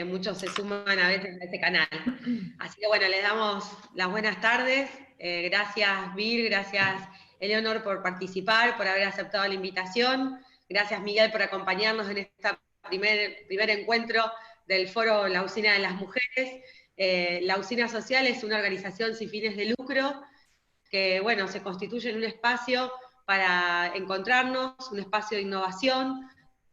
muchos se suman a veces a este canal. Así que bueno, les damos las buenas tardes. Gracias Vir, gracias Eleonor por participar, por haber aceptado la invitación. Gracias Miguel por acompañarnos en este primer encuentro del Foro La Usina de las Mujeres. La Usina Social es una organización sin fines de lucro que, bueno, se constituye en un espacio para encontrarnos, un espacio de innovación,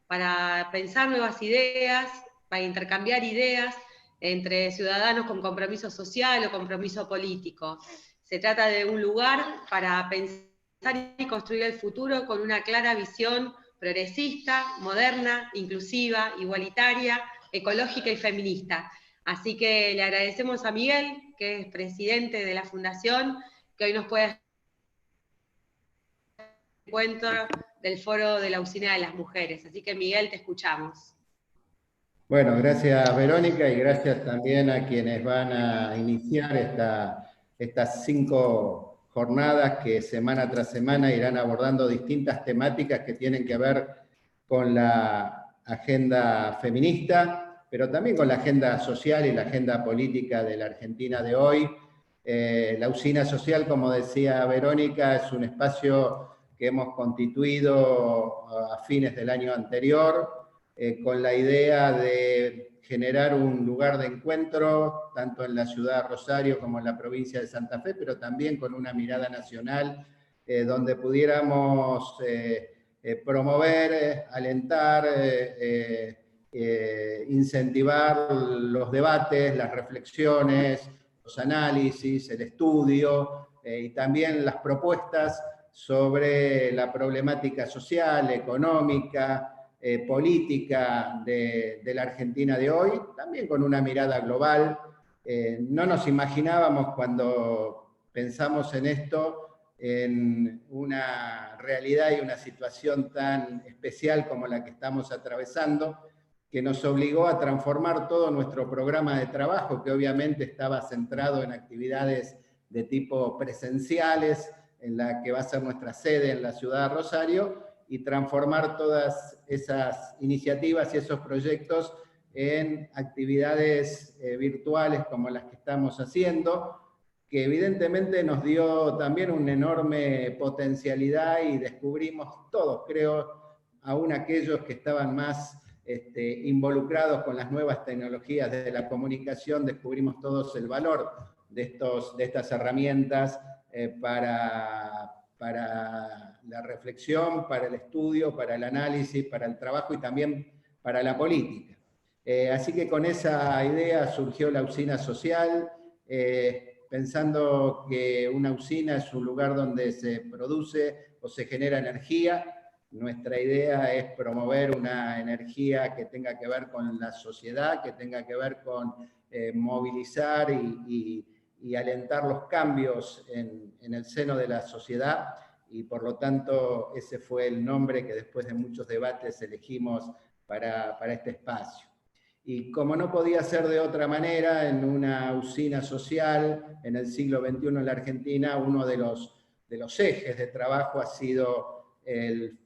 para pensar nuevas ideas, para intercambiar ideas entre ciudadanos con compromiso social o compromiso político. Se trata de un lugar para pensar y construir el futuro con una clara visión progresista, moderna, inclusiva, igualitaria, ecológica y feminista. Así que le agradecemos a Miguel, que es presidente de la Fundación, que hoy nos puede encuentro del Foro de la Usina de las Mujeres. Así que Miguel, te escuchamos. Bueno, gracias Verónica y gracias también a quienes van a iniciar estas 5 jornadas que semana tras semana irán abordando distintas temáticas que tienen que ver con la agenda feminista, pero también con la agenda social y la agenda política de la Argentina de hoy. La Usina Social, como decía Verónica, es un espacio que hemos constituido a fines del año anterior, con la idea de generar un lugar de encuentro, tanto en la ciudad de Rosario como en la provincia de Santa Fe, pero también con una mirada nacional, donde pudiéramos promover, alentar, incentivar los debates, las reflexiones, los análisis, el estudio y también las propuestas sobre la problemática social, económica, política de la Argentina de hoy, también con una mirada global. No nos imaginábamos cuando pensamos en esto, en una realidad y una situación tan especial como la que estamos atravesando, que nos obligó a transformar todo nuestro programa de trabajo, que obviamente estaba centrado en actividades de tipo presenciales, en la que va a ser nuestra sede en la ciudad de Rosario, y transformar todas esas iniciativas y esos proyectos en actividades virtuales como las que estamos haciendo, que evidentemente nos dio también una enorme potencialidad y descubrimos todos, creo, aún aquellos que estaban más involucrados con las nuevas tecnologías de la comunicación, descubrimos todos el valor de estas herramientas para la reflexión, para el estudio, para el análisis, para el trabajo y también para la política. Así que con esa idea surgió la Usina Social, pensando que una usina es un lugar donde se produce o se genera energía. Nuestra idea es promover una energía que tenga que ver con la sociedad, que tenga que ver con movilizar y alentar los cambios en el seno de la sociedad, y por lo tanto ese fue el nombre que después de muchos debates elegimos para este espacio. Y como no podía ser de otra manera, en una usina social en el siglo XXI en la Argentina, uno de los ejes de trabajo ha sido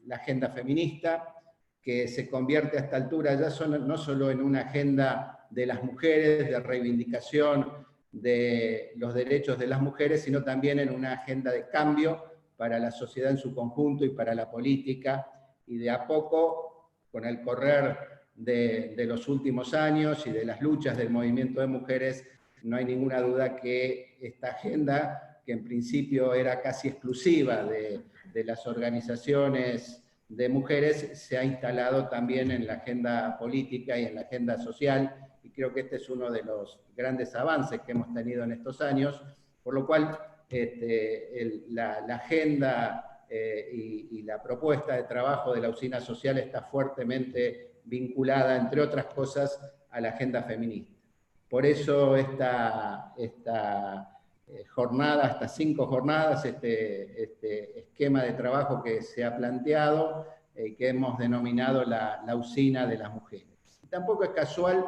la agenda feminista, que se convierte a esta altura ya no solo en una agenda de las mujeres, de reivindicación de los derechos de las mujeres, sino también en una agenda de cambio para la sociedad en su conjunto y para la política. Y de a poco, con el correr de los últimos años y de las luchas del movimiento de mujeres, no hay ninguna duda que esta agenda, que en principio era casi exclusiva de las organizaciones de mujeres, se ha instalado también en la agenda política y en la agenda social, y creo que este es uno de los grandes avances que hemos tenido en estos años, por lo cual la agenda y la propuesta de trabajo de la Usina Social está fuertemente vinculada, entre otras cosas, a la agenda feminista. Por eso esta jornada, estas 5 jornadas, este esquema de trabajo que se ha planteado, que hemos denominado la Usina de las Mujeres. Y tampoco es casual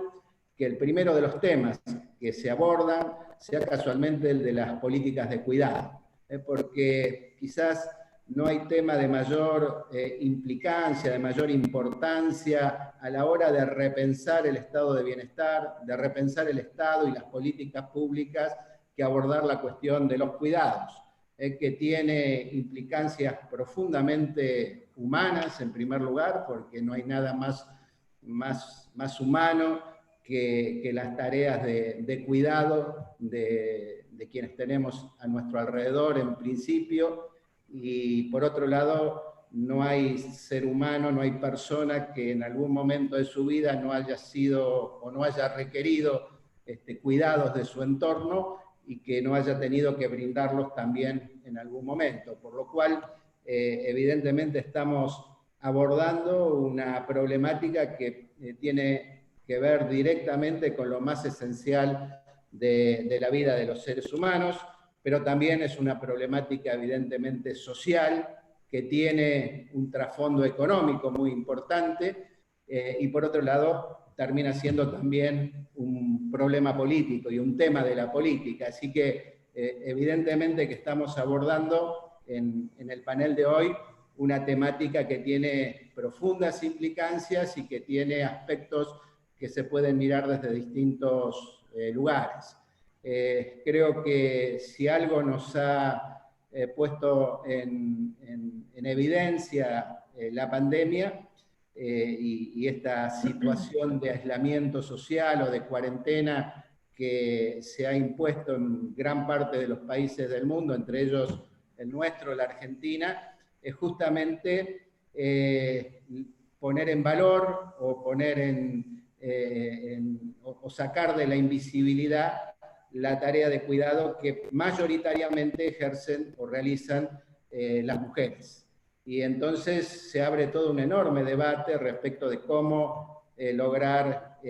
que el primero de los temas que se abordan sea casualmente el de las políticas de cuidado, porque quizás no hay tema de mayor implicancia, de mayor importancia a la hora de repensar el estado de bienestar, de repensar el Estado y las políticas públicas, que abordar la cuestión de los cuidados, que tiene implicancias profundamente humanas, en primer lugar, porque no hay nada más humano que las tareas de cuidado de quienes tenemos a nuestro alrededor en principio, y por otro lado no hay ser humano, no hay persona que en algún momento de su vida no haya sido o no haya requerido cuidados de su entorno y que no haya tenido que brindarlos también en algún momento, por lo cual evidentemente estamos abordando una problemática que tiene que ver directamente con lo más esencial de la vida de los seres humanos, pero también es una problemática evidentemente social que tiene un trasfondo económico muy importante y por otro lado termina siendo también un problema político y un tema de la política. Así que evidentemente que estamos abordando en el panel de hoy una temática que tiene profundas implicancias y que tiene aspectos que se pueden mirar desde distintos lugares. Creo que si algo nos ha puesto en evidencia la pandemia y esta situación de aislamiento social o de cuarentena que se ha impuesto en gran parte de los países del mundo, entre ellos el nuestro, la Argentina, es justamente poner en valor o poner o sacar de la invisibilidad la tarea de cuidado que mayoritariamente ejercen o realizan las mujeres. Y entonces se abre todo un enorme debate respecto de cómo lograr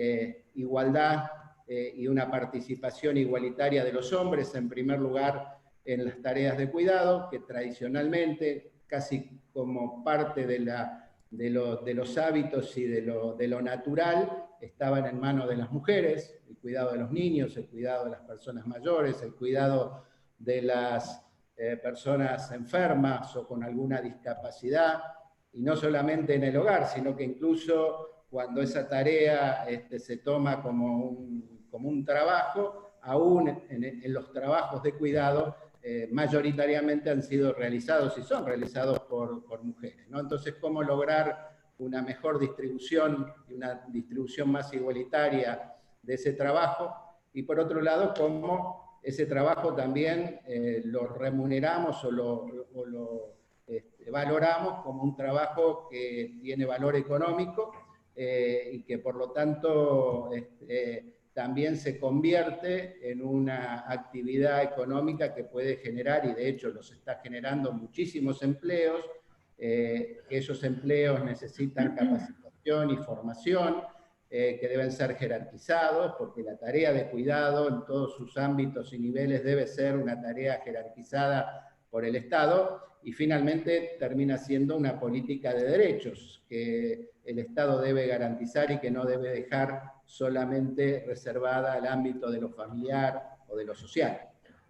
igualdad y una participación igualitaria de los hombres, en primer lugar, en las tareas de cuidado, que tradicionalmente, casi como parte de los hábitos y de lo natural, estaban en manos de las mujeres: el cuidado de los niños, el cuidado de las personas mayores, el cuidado de las personas enfermas o con alguna discapacidad, y no solamente en el hogar, sino que incluso cuando esa tarea se toma como un trabajo, aún en los trabajos de cuidado, mayoritariamente han sido realizados y son realizados por mujeres, ¿no? Entonces, ¿cómo lograr una mejor distribución y una distribución más igualitaria de ese trabajo? Y por otro lado, ¿cómo ese trabajo también lo remuneramos o lo valoramos como un trabajo que tiene valor económico y que por lo tanto también se convierte en una actividad económica que puede generar, y de hecho los está generando, muchísimos empleos? Esos empleos necesitan capacitación y formación que deben ser jerarquizados, porque la tarea de cuidado en todos sus ámbitos y niveles debe ser una tarea jerarquizada por el Estado, y finalmente termina siendo una política de derechos que el Estado debe garantizar y que no debe dejar solamente reservada al ámbito de lo familiar o de lo social.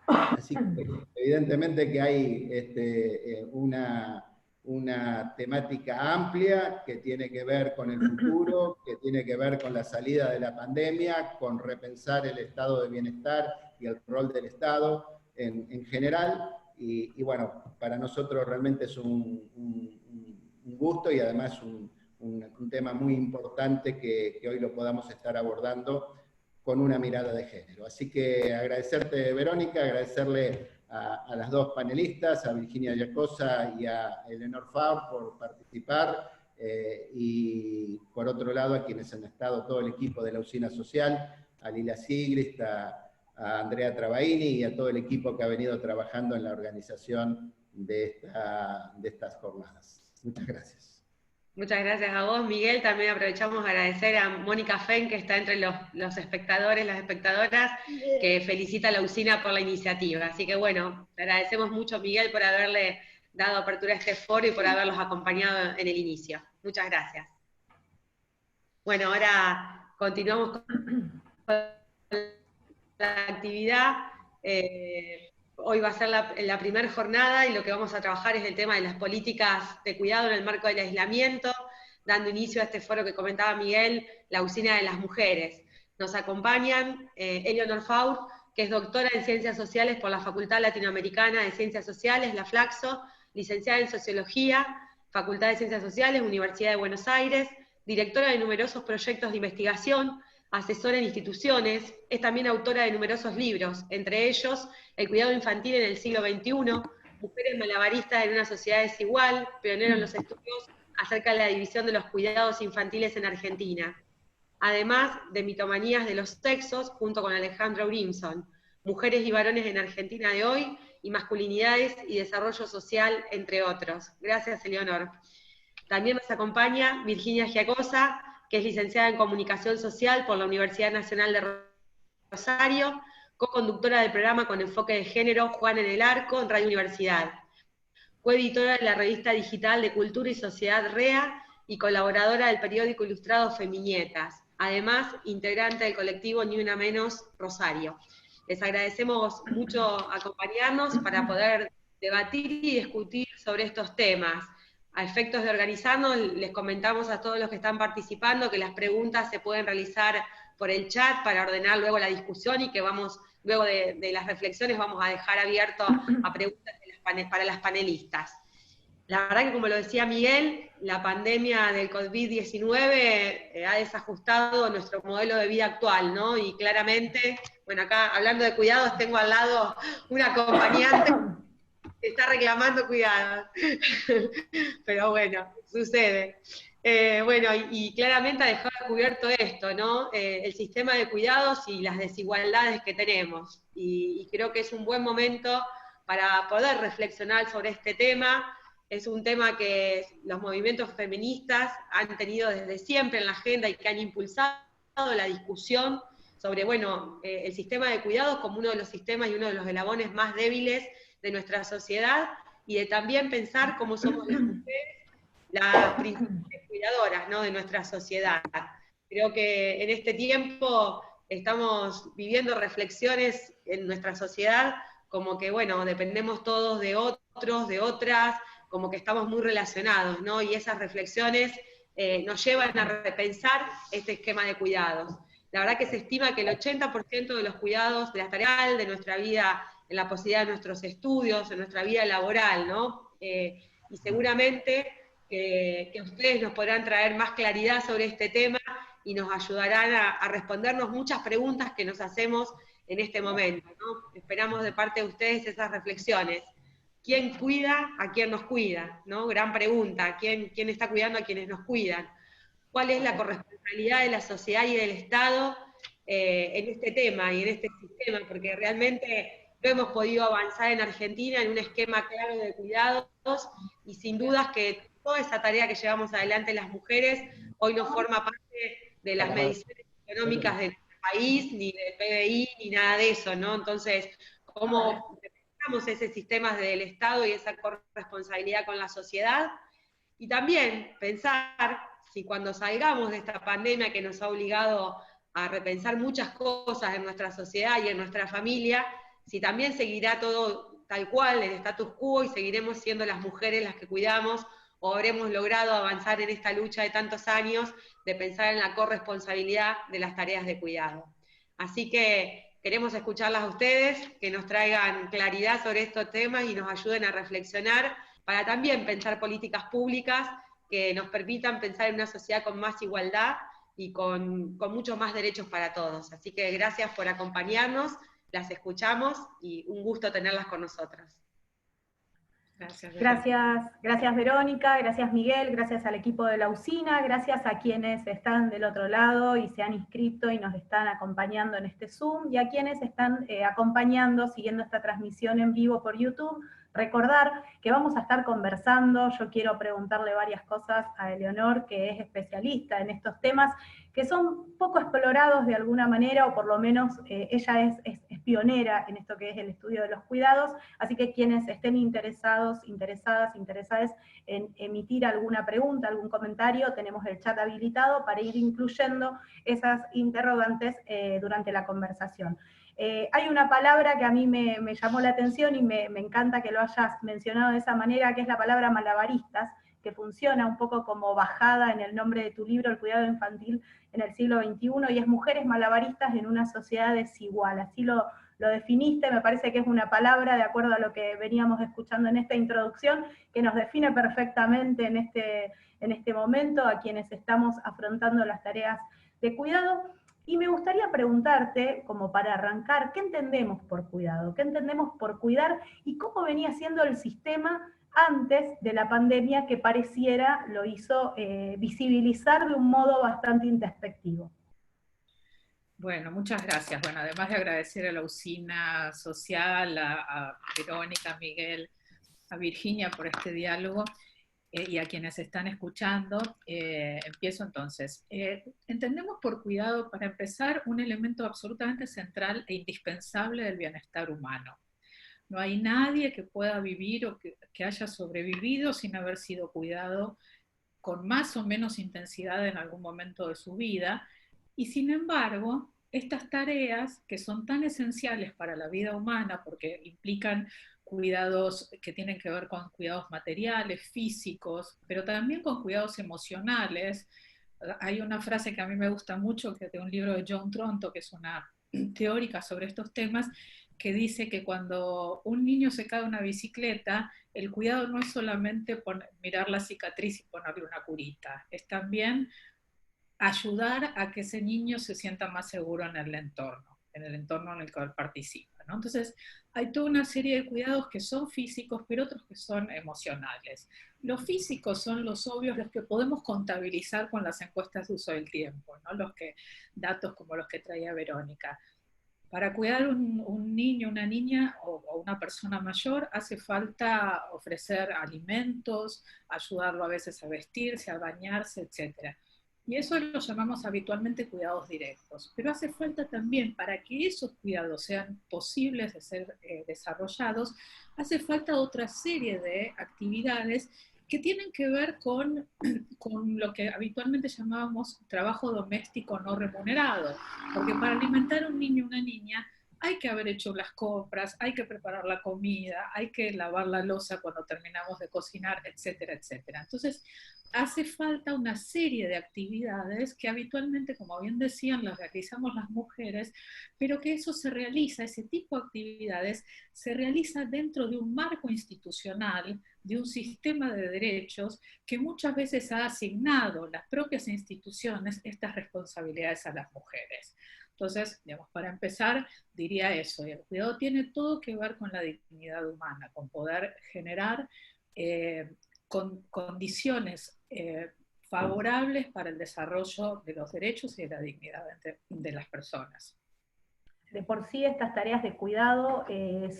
Así que evidentemente que hay una temática amplia que tiene que ver con el futuro, que tiene que ver con la salida de la pandemia, con repensar el estado de bienestar y el rol del Estado en general. Y bueno, para nosotros realmente es un gusto y además un tema muy importante que hoy lo podamos estar abordando con una mirada de género. Así que agradecerte, Verónica, agradecerle a las dos panelistas, a Virginia Yacosa y a Eleonor Faur por participar, y por otro lado a quienes han estado, todo el equipo de la Usina Social, a Lila Sigrist, a Andrea Travaini y a todo el equipo que ha venido trabajando en la organización de estas jornadas. Muchas gracias. Muchas gracias a vos, Miguel. También aprovechamos a agradecer a Mónica Fenn, que está entre los espectadores, las espectadoras, que felicita a la usina por la iniciativa. Así que bueno, te agradecemos mucho, Miguel, por haberle dado apertura a este foro y por haberlos acompañado en el inicio. Muchas gracias. Bueno, ahora continuamos con la actividad. hoy va a ser la primera jornada y lo que vamos a trabajar es el tema de las políticas de cuidado en el marco del aislamiento, dando inicio a este foro que comentaba Miguel, la usina de las mujeres. Nos acompañan Eleonor Faur, que es doctora en Ciencias Sociales por la Facultad Latinoamericana de Ciencias Sociales, la Flaxo, licenciada en Sociología, Facultad de Ciencias Sociales, Universidad de Buenos Aires, directora de numerosos proyectos de investigación, asesora en instituciones, es también autora de numerosos libros, entre ellos El cuidado infantil en el siglo XXI, Mujeres malabaristas en una sociedad desigual, pionero en los estudios acerca de la división de los cuidados infantiles en Argentina. Además de Mitomanías de los sexos, junto con Alejandro Brimson, Mujeres y varones en Argentina de hoy, y Masculinidades y desarrollo social, entre otros. Gracias, Eleonor. También nos acompaña Virginia Giacosa, que es licenciada en Comunicación Social por la Universidad Nacional de Rosario, co-conductora del programa con enfoque de género Juan en el Arco en Radio Universidad. Coeditora de la revista digital de Cultura y Sociedad REA y colaboradora del periódico ilustrado Feminietas. Además, integrante del colectivo Ni Una Menos Rosario. Les agradecemos mucho acompañarnos para poder debatir y discutir sobre estos temas. A efectos de organizarnos, les comentamos a todos los que están participando que las preguntas se pueden realizar por el chat para ordenar luego la discusión y que vamos, luego de las reflexiones, vamos a dejar abierto a preguntas para las panelistas. La verdad que, como lo decía Miguel, la pandemia del COVID-19 ha desajustado nuestro modelo de vida actual, ¿no? Y claramente, bueno, acá hablando de cuidados, tengo al lado una acompañante que está reclamando cuidados. Pero bueno, sucede. Bueno, y claramente ha dejado descubierto esto, ¿no? El sistema de cuidados y las desigualdades que tenemos. Y creo que es un buen momento para poder reflexionar sobre este tema. Es un tema que los movimientos feministas han tenido desde siempre en la agenda y que han impulsado la discusión sobre, bueno, el sistema de cuidados como uno de los sistemas y uno de los eslabones más débiles de nuestra sociedad, y de también pensar cómo somos las mujeres las principales cuidadoras, ¿no?, de nuestra sociedad. Creo que en este tiempo estamos viviendo reflexiones en nuestra sociedad como que, bueno, dependemos todos de otros, de otras, como que estamos muy relacionados, ¿no? Y esas reflexiones nos llevan a repensar este esquema de cuidados. La verdad que se estima que el 80% de los cuidados, de la tarea de nuestra vida, en la posibilidad de nuestros estudios, en nuestra vida laboral, ¿no? Y seguramente que ustedes nos podrán traer más claridad sobre este tema y nos ayudarán a respondernos muchas preguntas que nos hacemos en este momento, ¿no? Esperamos de parte de ustedes esas reflexiones. ¿Quién cuida a quién nos cuida? ¿No? Gran pregunta. ¿Quién está cuidando a quienes nos cuidan? ¿Cuál es la corresponsabilidad de la sociedad y del Estado en este tema y en este sistema? Porque realmente no hemos podido avanzar en Argentina en un esquema claro de cuidados, y sin dudas que toda esa tarea que llevamos adelante las mujeres hoy no forma parte de las mediciones económicas del país, ni del PBI, ni nada de eso, ¿no? Entonces, ¿cómo repensamos ese sistema del Estado y esa corresponsabilidad con la sociedad? Y también pensar si cuando salgamos de esta pandemia que nos ha obligado a repensar muchas cosas en nuestra sociedad y en nuestra familia, si también seguirá todo tal cual, el status quo, y seguiremos siendo las mujeres las que cuidamos, o habremos logrado avanzar en esta lucha de tantos años de pensar en la corresponsabilidad de las tareas de cuidado. Así que queremos escucharlas a ustedes, que nos traigan claridad sobre estos temas y nos ayuden a reflexionar para también pensar políticas públicas que nos permitan pensar en una sociedad con más igualdad y con muchos más derechos para todos. Así que gracias por acompañarnos, las escuchamos y un gusto tenerlas con nosotras. Gracias Verónica, gracias Miguel, gracias al equipo de la usina, gracias a quienes están del otro lado y se han inscrito y nos están acompañando en este Zoom, y a quienes están acompañando, siguiendo esta transmisión en vivo por YouTube. Recordar que vamos a estar conversando, yo quiero preguntarle varias cosas a Eleonor, que es especialista en estos temas, que son poco explorados de alguna manera, o por lo menos ella es pionera en esto que es el estudio de los cuidados, así que quienes estén interesadas en emitir alguna pregunta, algún comentario, tenemos el chat habilitado para ir incluyendo esas interrogantes durante la conversación. Hay una palabra que a mí me llamó la atención y me encanta que lo hayas mencionado de esa manera, que es la palabra malabaristas, que funciona un poco como bajada en el nombre de tu libro, El cuidado infantil en el siglo XXI, y es mujeres malabaristas en una sociedad desigual. Así lo definiste, me parece que es una palabra, de acuerdo a lo que veníamos escuchando en esta introducción, que nos define perfectamente en este momento a quienes estamos afrontando las tareas de cuidado. Y me gustaría preguntarte, como para arrancar, ¿qué entendemos por cuidado? ¿Qué entendemos por cuidar? ¿Y cómo venía siendo el sistema antes de la pandemia, que pareciera lo hizo visibilizar de un modo bastante introspectivo? Bueno, muchas gracias. Bueno, además de agradecer a la Usina Social, a Verónica, a Miguel, a Virginia por este diálogo, y a quienes están escuchando, empiezo entonces. Entendemos por cuidado, para empezar, un elemento absolutamente central e indispensable del bienestar humano. No hay nadie que pueda vivir o que haya sobrevivido sin haber sido cuidado con más o menos intensidad en algún momento de su vida, y sin embargo, estas tareas que son tan esenciales para la vida humana, porque implican cuidados que tienen que ver con cuidados materiales, físicos, pero también con cuidados emocionales. Hay una frase que a mí me gusta mucho, que es de un libro de John Tronto, que es una teórica sobre estos temas, que dice que cuando un niño se cae de una bicicleta, el cuidado no es solamente mirar la cicatriz y ponerle una curita, es también ayudar a que ese niño se sienta más seguro en el entorno en el cual participa, ¿no? Entonces, hay toda una serie de cuidados que son físicos, pero otros que son emocionales. Los físicos son los obvios, los que podemos contabilizar con las encuestas de uso del tiempo, ¿no? Datos como los que traía Verónica. Para cuidar un niño, una niña o una persona mayor hace falta ofrecer alimentos, ayudarlo a veces a vestirse, a bañarse, etc. Y eso lo llamamos habitualmente cuidados directos. Pero hace falta también, para que esos cuidados sean posibles de ser desarrollados, hace falta otra serie de actividades que tienen que ver con lo que habitualmente llamábamos trabajo doméstico no remunerado, porque para alimentar a un niño o una niña hay que haber hecho las compras, hay que preparar la comida, hay que lavar la loza cuando terminamos de cocinar, etcétera, etcétera. Entonces, hace falta una serie de actividades que habitualmente, como bien decían, las realizamos las mujeres, pero que eso se realiza, ese tipo de actividades, se realiza dentro de un marco institucional, de un sistema de derechos que muchas veces ha asignado las propias instituciones estas responsabilidades a las mujeres. Entonces, digamos, para empezar, diría eso, el cuidado tiene todo que ver con la dignidad humana, con poder generar condiciones favorables para el desarrollo de los derechos y de la dignidad de las personas. De por sí estas tareas de cuidado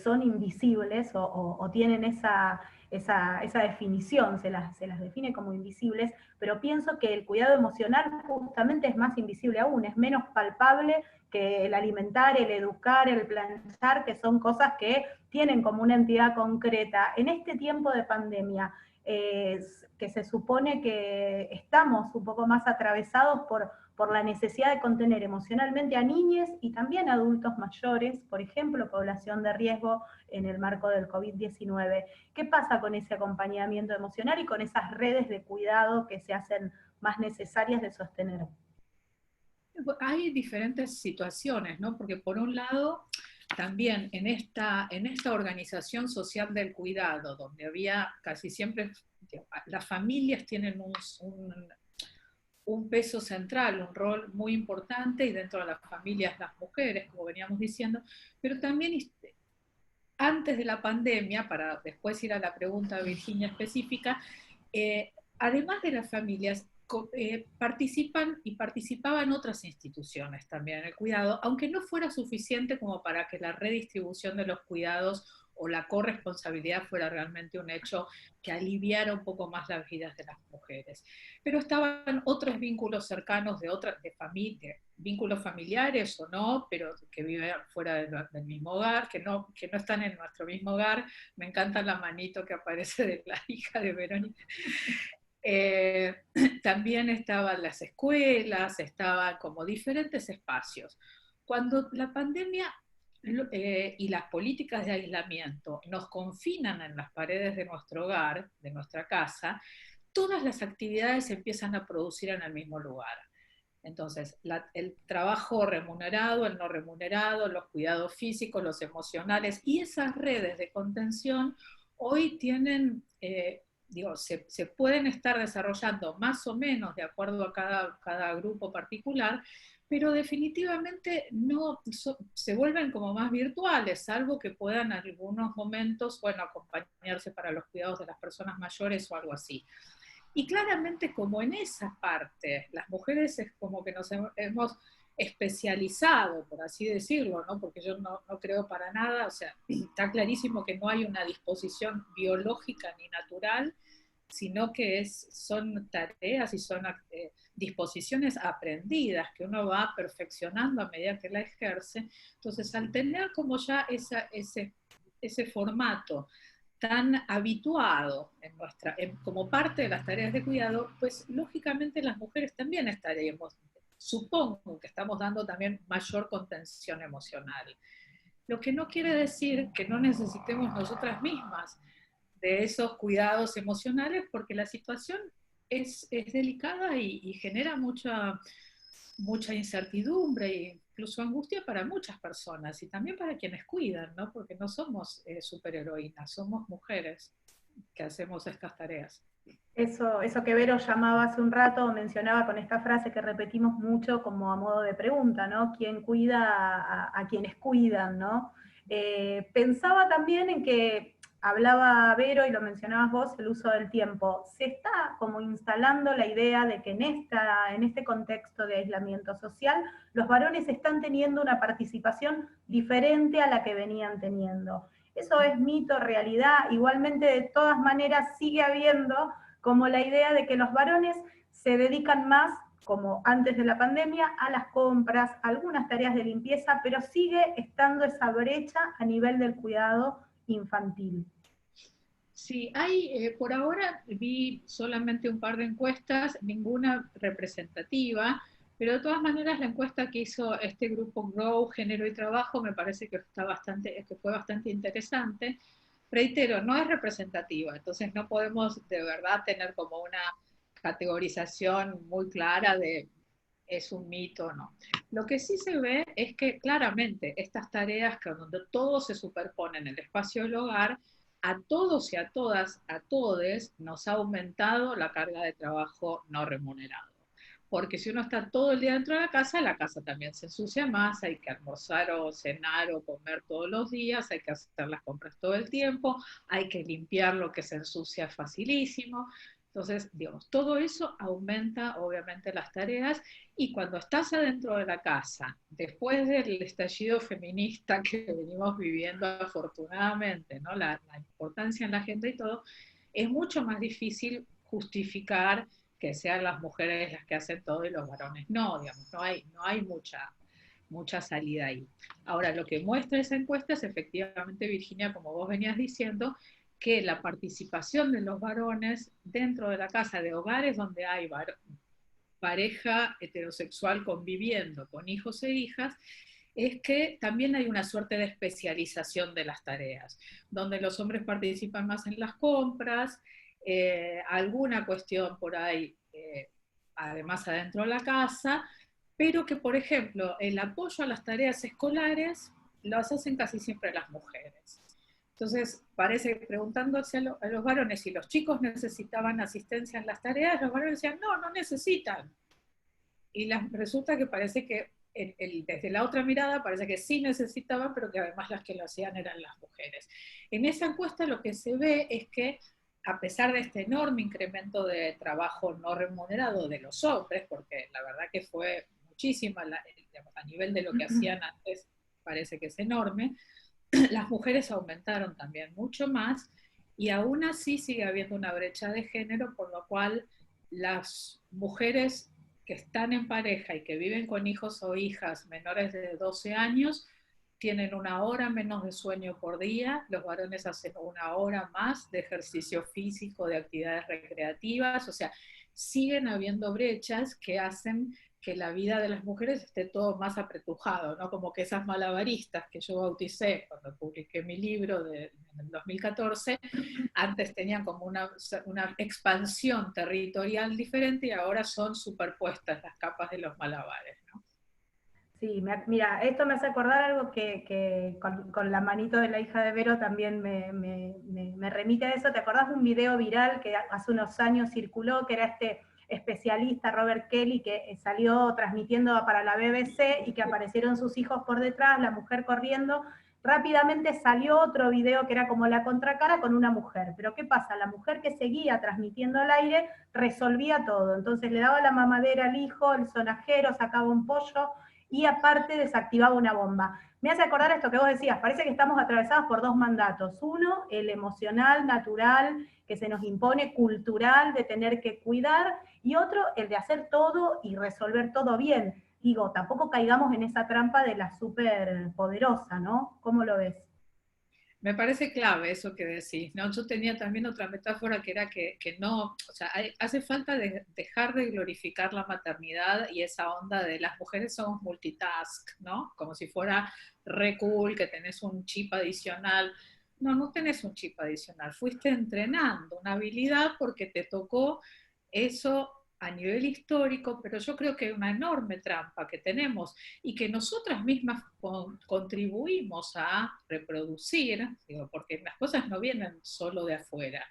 son invisibles o tienen esa definición, se las define como invisibles, pero pienso que el cuidado emocional justamente es más invisible aún, es menos palpable que el alimentar, el educar, el planchar, que son cosas que tienen como una entidad concreta. En este tiempo de pandemia, que se supone que estamos un poco más atravesados por la necesidad de contener emocionalmente a niños y también a adultos mayores, por ejemplo, población de riesgo en el marco del COVID-19. ¿Qué pasa con ese acompañamiento emocional y con esas redes de cuidado que se hacen más necesarias de sostener? Hay diferentes situaciones, ¿no? Porque por un lado, también en esta organización social del cuidado, donde había casi siempre, las familias tienen un peso central, un rol muy importante, y dentro de las familias las mujeres, como veníamos diciendo, pero también antes de la pandemia, para después ir a la pregunta de Virginia específica, además de las familias, participaban otras instituciones también en el cuidado, aunque no fuera suficiente como para que la redistribución de los cuidados o la corresponsabilidad fuera realmente un hecho que aliviara un poco más las vidas de las mujeres. Pero estaban otros vínculos cercanos de familia, vínculos familiares o no, pero que viven fuera del mismo hogar, que no están en nuestro mismo hogar. Me encanta la manito que aparece de la hija de Verónica. También estaban las escuelas, estaban como diferentes espacios. Cuando la pandemia y las políticas de aislamiento nos confinan en las paredes de nuestro hogar, de nuestra casa, todas las actividades se empiezan a producir en el mismo lugar. Entonces, el trabajo remunerado, el no remunerado, los cuidados físicos, los emocionales y esas redes de contención hoy tienen, se pueden estar desarrollando más o menos de acuerdo a cada grupo particular, pero definitivamente no se vuelven como más virtuales, salvo que puedan en algunos momentos, bueno, acompañarse para los cuidados de las personas mayores o algo así. Y claramente como en esa parte, las mujeres es como que nos hemos especializado, por así decirlo, ¿no? Porque yo no creo para nada, o sea, está clarísimo que no hay una disposición biológica ni natural, sino que son tareas y son disposiciones aprendidas que uno va perfeccionando a medida que la ejerce. Entonces, al tener como ya ese formato tan habituado como parte de las tareas de cuidado, pues lógicamente las mujeres también estaremos, supongo que estamos dando también mayor contención emocional. Lo que no quiere decir que no necesitemos nosotras mismas de esos cuidados emocionales, porque la situación es delicada y genera mucha incertidumbre e incluso angustia para muchas personas y también para quienes cuidan, ¿no? Porque no somos superheroínas, somos mujeres que hacemos estas tareas. Eso que Vero llamaba hace un rato, mencionaba con esta frase que repetimos mucho como a modo de pregunta, ¿no? ¿Quién cuida a quienes cuidan, ¿no? Pensaba también en que hablaba Vero y lo mencionabas vos, el uso del tiempo. Se está como instalando la idea de que en este contexto de aislamiento social, los varones están teniendo una participación diferente a la que venían teniendo. Eso es mito, realidad. Igualmente, de todas maneras, sigue habiendo como la idea de que los varones se dedican más, como antes de la pandemia, a las compras, a algunas tareas de limpieza, pero sigue estando esa brecha a nivel del cuidado infantil. Sí, por ahora vi solamente un par de encuestas, ninguna representativa, pero de todas maneras la encuesta que hizo este grupo Grow, Género y Trabajo, me parece que fue bastante interesante. Reitero, no es representativa, entonces no podemos de verdad tener como una categorización muy clara de es un mito o no. Lo que sí se ve es que claramente estas tareas donde todo se superpone en el espacio del hogar, a todos y a todas, a todes, nos ha aumentado la carga de trabajo no remunerado. Porque si uno está todo el día dentro de la casa también se ensucia más, hay que almorzar o cenar o comer todos los días, hay que hacer las compras todo el tiempo, hay que limpiar lo que se ensucia facilísimo. Entonces, digamos, todo eso aumenta obviamente las tareas y cuando estás adentro de la casa, después del estallido feminista que venimos viviendo afortunadamente, ¿no? La importancia en la agenda y todo, es mucho más difícil justificar que sean las mujeres las que hacen todo y los varones no, digamos, no hay mucha salida ahí. Ahora, lo que muestra esa encuesta es efectivamente, Virginia, como vos venías diciendo, que la participación de los varones dentro de la casa, de hogares donde hay pareja heterosexual conviviendo con hijos e hijas, es que también hay una suerte de especialización de las tareas, donde los hombres participan más en las compras, alguna cuestión por ahí, además adentro de la casa, pero que, por ejemplo, el apoyo a las tareas escolares las hacen casi siempre las mujeres. Entonces, parece que preguntándose a los varones si los chicos necesitaban asistencia en las tareas, los varones decían, no necesitan. Y resulta que parece que desde la otra mirada parece que sí necesitaban, pero que además las que lo hacían eran las mujeres. En esa encuesta lo que se ve es que a pesar de este enorme incremento de trabajo no remunerado de los hombres, porque la verdad que fue muchísima, a nivel de lo que hacían antes parece que es enorme, las mujeres aumentaron también mucho más, y aún así sigue habiendo una brecha de género, por lo cual las mujeres que están en pareja y que viven con hijos o hijas menores de 12 años tienen 1 hora menos de sueño por día, los varones hacen 1 hora más de ejercicio físico, de actividades recreativas, o sea, siguen habiendo brechas que hacen que la vida de las mujeres esté todo más apretujado, ¿no? Como que esas malabaristas que yo bauticé cuando publiqué mi libro en el 2014, antes tenían como una expansión territorial diferente y ahora son superpuestas las capas de los malabares, ¿no? Sí, mira, esto me hace acordar algo que con la manito de la hija de Vero también me remite a eso. ¿Te acordás de un video viral que hace unos años circuló, que era este especialista Robert Kelly, que salió transmitiendo para la BBC y que aparecieron sus hijos por detrás, la mujer corriendo? Rápidamente salió otro video que era como la contracara con una mujer. Pero ¿qué pasa? La mujer que seguía transmitiendo al aire resolvía todo. Entonces le daba la mamadera al hijo, el sonajero, sacaba un pollo, y aparte desactivaba una bomba. Me hace acordar esto que vos decías, parece que estamos atravesados por 2 mandatos. Uno, el emocional, natural, que se nos impone, cultural, de tener que cuidar, y otro, el de hacer todo y resolver todo bien. Digo, tampoco caigamos en esa trampa de la superpoderosa, ¿no? ¿Cómo lo ves? Me parece clave eso que decís, ¿no? Yo tenía también otra metáfora que era que no, o sea, hace falta dejar de glorificar la maternidad y esa onda de las mujeres somos multitask, ¿no? Como si fuera re cool, que tenés un chip adicional. No, no tenés un chip adicional, fuiste entrenando una habilidad porque te tocó eso a nivel histórico, pero yo creo que hay una enorme trampa que tenemos y que nosotras mismas contribuimos a reproducir, digo, porque las cosas no vienen solo de afuera.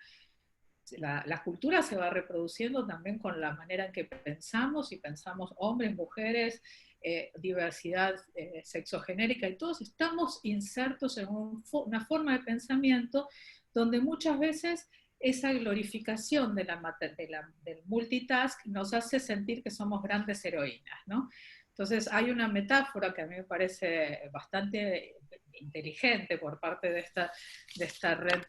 La cultura se va reproduciendo también con la manera en que pensamos, y pensamos hombres, mujeres, diversidad sexogenérica, y todos estamos insertos en una forma de pensamiento donde muchas veces esa glorificación del multitask nos hace sentir que somos grandes heroínas, ¿no? Entonces hay una metáfora que a mí me parece bastante inteligente por parte de esta red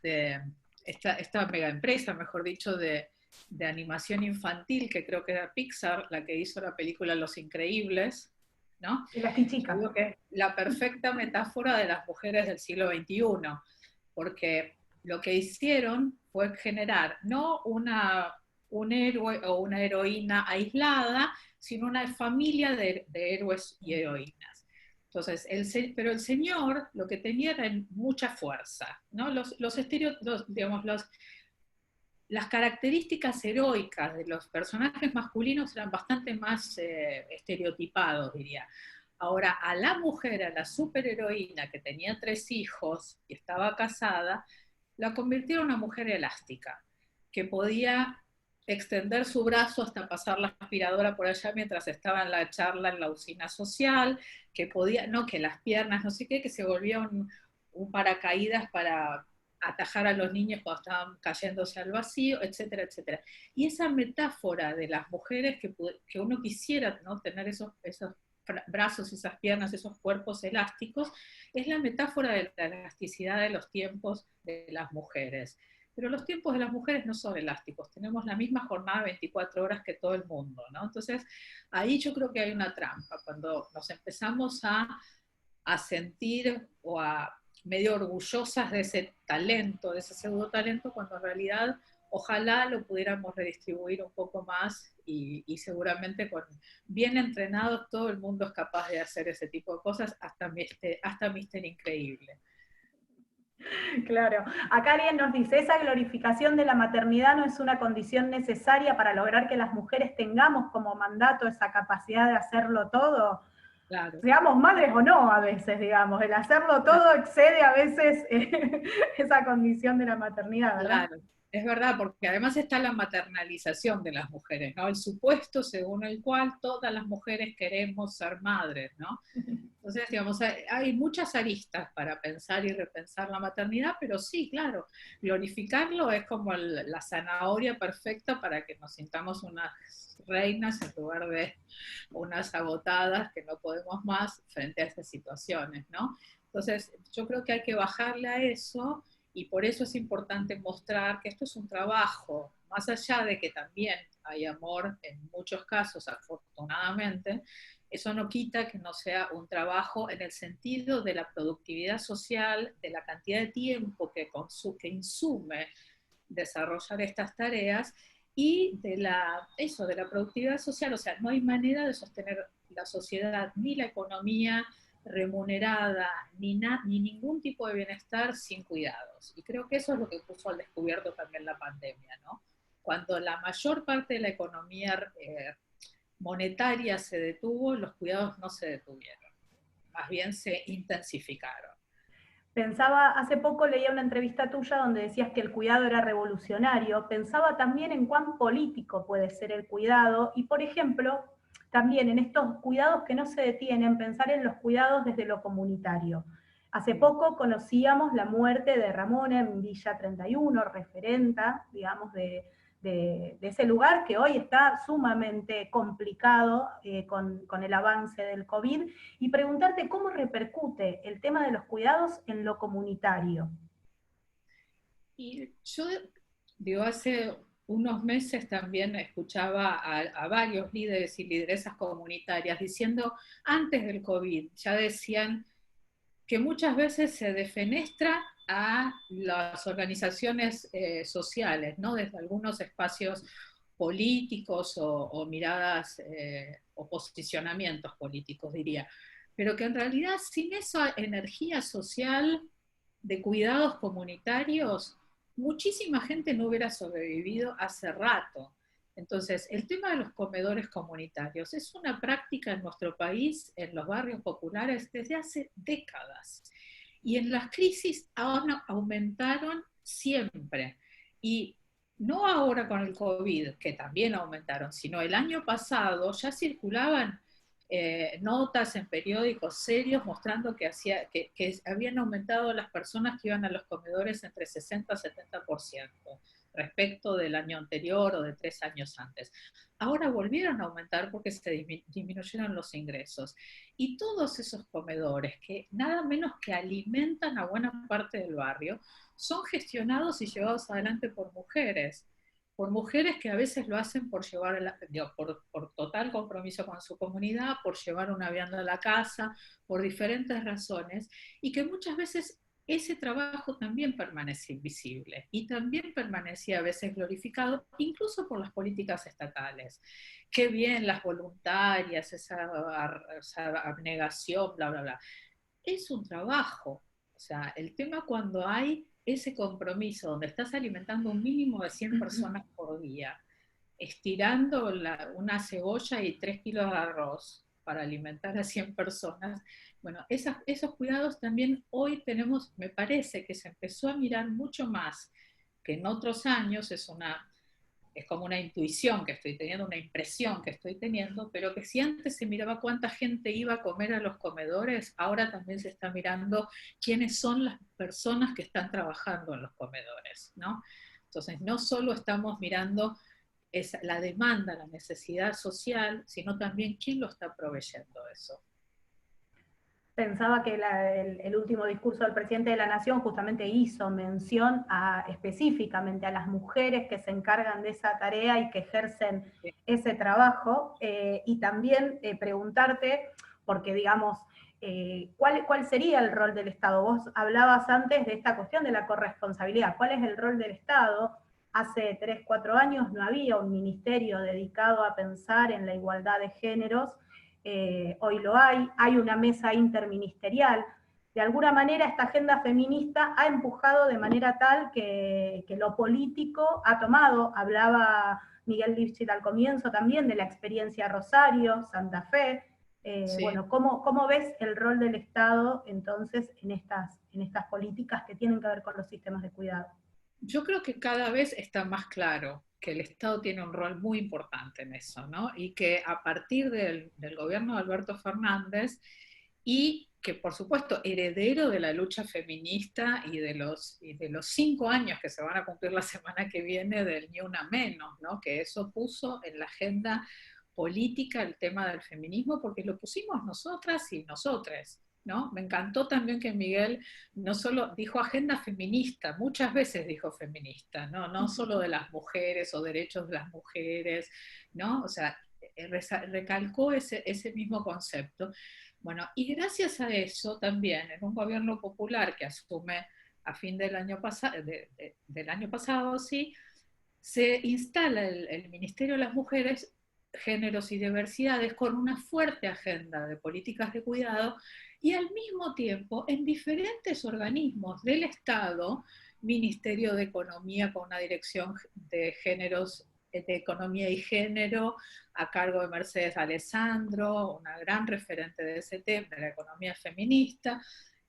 esta mega empresa, mejor dicho, de animación infantil, que creo que era Pixar, la que hizo la película Los Increíbles, ¿no? Y las chicas. Yo creo que es la perfecta metáfora de las mujeres del siglo XXI, porque lo que hicieron fue generar no un héroe o una heroína aislada, sino una familia de héroes y heroínas. Entonces, pero el señor lo que tenía era mucha fuerza, ¿no? Las características heroicas de los personajes masculinos eran bastante más estereotipados, diría. Ahora, a la mujer, a la superheroína que tenía 3 hijos y estaba casada, la convirtieron en una mujer elástica, que podía extender su brazo hasta pasar la aspiradora por allá mientras estaba en la charla en la usina social, que podía, no, que las piernas, no sé qué, que se volvía un paracaídas para atajar a los niños cuando estaban cayéndose al vacío, etcétera, etcétera. Y esa metáfora de las mujeres que uno quisiera, ¿no?, tener esos brazos, esas piernas, esos cuerpos elásticos, es la metáfora de la elasticidad de los tiempos de las mujeres. Pero los tiempos de las mujeres no son elásticos, tenemos la misma jornada de 24 horas que todo el mundo, ¿no? Entonces, ahí yo creo que hay una trampa, cuando nos empezamos a sentir o a medio orgullosas de ese talento, de ese pseudo talento, cuando en realidad ojalá lo pudiéramos redistribuir un poco más y seguramente con bien entrenados todo el mundo es capaz de hacer ese tipo de cosas, hasta Mr. Increíble. Claro, acá alguien nos dice, esa glorificación de la maternidad no es una condición necesaria para lograr que las mujeres tengamos como mandato esa capacidad de hacerlo todo. Claro. Seamos madres o no a veces, digamos, el hacerlo todo excede a veces esa condición de la maternidad, ¿verdad? Claro, Es verdad, porque además está la maternalización de las mujeres, ¿no? El supuesto según el cual todas las mujeres queremos ser madres, ¿no? Entonces, digamos, hay muchas aristas para pensar y repensar la maternidad, pero sí, claro, glorificarlo es como la zanahoria perfecta para que nos sintamos unas reinas en lugar de unas agotadas que no podemos más frente a estas situaciones, ¿no? Entonces, yo creo que hay que bajarle a eso. Y por eso es importante mostrar que esto es un trabajo, más allá de que también hay amor en muchos casos, afortunadamente, eso no quita que no sea un trabajo en el sentido de la productividad social, de la cantidad de tiempo que insume desarrollar estas tareas y de de la productividad social. O sea, no hay manera de sostener la sociedad ni la economía remunerada, ni ningún tipo de bienestar sin cuidados. Y creo que eso es lo que puso al descubierto también la pandemia, ¿no? Cuando la mayor parte de la economía monetaria se detuvo, los cuidados no se detuvieron, más bien se intensificaron. Pensaba, hace poco leía una entrevista tuya donde decías que el cuidado era revolucionario. Pensaba también en cuán político puede ser el cuidado y, por ejemplo, también en estos cuidados que no se detienen, pensar en los cuidados desde lo comunitario. Hace poco conocíamos la muerte de Ramona en Villa 31, referenta, digamos, de ese lugar que hoy está sumamente complicado con el avance del COVID, y preguntarte cómo repercute el tema de los cuidados en lo comunitario. Y yo, digo, hace unos meses también escuchaba a varios líderes y lideresas comunitarias diciendo, antes del COVID, ya decían que muchas veces se defenestra a las organizaciones sociales, ¿no? Desde algunos espacios políticos o miradas o posicionamientos políticos, diría. Pero que en realidad sin esa energía social de cuidados comunitarios, muchísima gente no hubiera sobrevivido hace rato. Entonces, el tema de los comedores comunitarios es una práctica en nuestro país, en los barrios populares, desde hace décadas. Y en las crisis aumentaron siempre. Y no ahora con el COVID, que también aumentaron, sino el año pasado ya circulaban notas en periódicos serios mostrando que habían aumentado las personas que iban a los comedores entre 60 y 70% respecto del año anterior o de 3 años antes. Ahora volvieron a aumentar porque se disminuyeron los ingresos. Y todos esos comedores que nada menos que alimentan a buena parte del barrio, son gestionados y llevados adelante por mujeres que a veces lo hacen por llevar, por total compromiso con su comunidad, por llevar una vianda a la casa, por diferentes razones, y que muchas veces ese trabajo también permanece invisible y también permanecía a veces glorificado, incluso por las políticas estatales. Qué bien las voluntarias, esa abnegación, bla, bla, bla. Es un trabajo. O sea, el tema cuando hay ese compromiso donde estás alimentando un mínimo de 100 personas por día, estirando una cebolla y 3 kilos de arroz para alimentar a 100 personas, bueno, esos cuidados también hoy tenemos, me parece que se empezó a mirar mucho más que en otros años, es como una intuición que estoy teniendo, una impresión que estoy teniendo, pero que si antes se miraba cuánta gente iba a comer a los comedores, ahora también se está mirando quiénes son las personas que están trabajando en los comedores, ¿no? Entonces, no solo estamos mirando la demanda, la necesidad social, sino también quién lo está proveyendo eso. Pensaba que el último discurso del presidente de la Nación justamente hizo mención específicamente a las mujeres que se encargan de esa tarea y que ejercen ese trabajo, y también preguntarte, porque digamos, ¿cuál sería el rol del Estado? Vos hablabas antes de esta cuestión de la corresponsabilidad. ¿Cuál es el rol del Estado? Hace 3, 4 años no había un ministerio dedicado a pensar en la igualdad de géneros. Hoy lo hay una mesa interministerial. De alguna manera esta agenda feminista ha empujado de manera tal que lo político ha tomado. Hablaba Miguel Lifchit al comienzo también de la experiencia Rosario, Santa Fe. Sí. Bueno, ¿cómo ves el rol del Estado entonces en estas políticas que tienen que ver con los sistemas de cuidado? Yo creo que cada vez está más claro que el Estado tiene un rol muy importante en eso, ¿no? Y que a partir del gobierno de Alberto Fernández, y que por supuesto heredero de la lucha feminista y de los 5 años que se van a cumplir la semana que viene del Ni Una Menos, ¿no? Que eso puso en la agenda política el tema del feminismo, porque lo pusimos nosotras y nosotres, ¿no? Me encantó también que Miguel no solo dijo agenda feminista, muchas veces dijo feminista, ¿no? No solo de las mujeres o derechos de las mujeres, ¿no? O sea, recalcó ese mismo concepto. Bueno, y gracias a eso también, en un gobierno popular que asume a fin del año, del año pasado, sí, se instala el Ministerio de las Mujeres, Géneros y Diversidades con una fuerte agenda de políticas de cuidado y al mismo tiempo en diferentes organismos del Estado, Ministerio de Economía con una dirección de géneros, de economía y género, a cargo de Mercedes Alessandro, una gran referente de ese tema, de la economía feminista,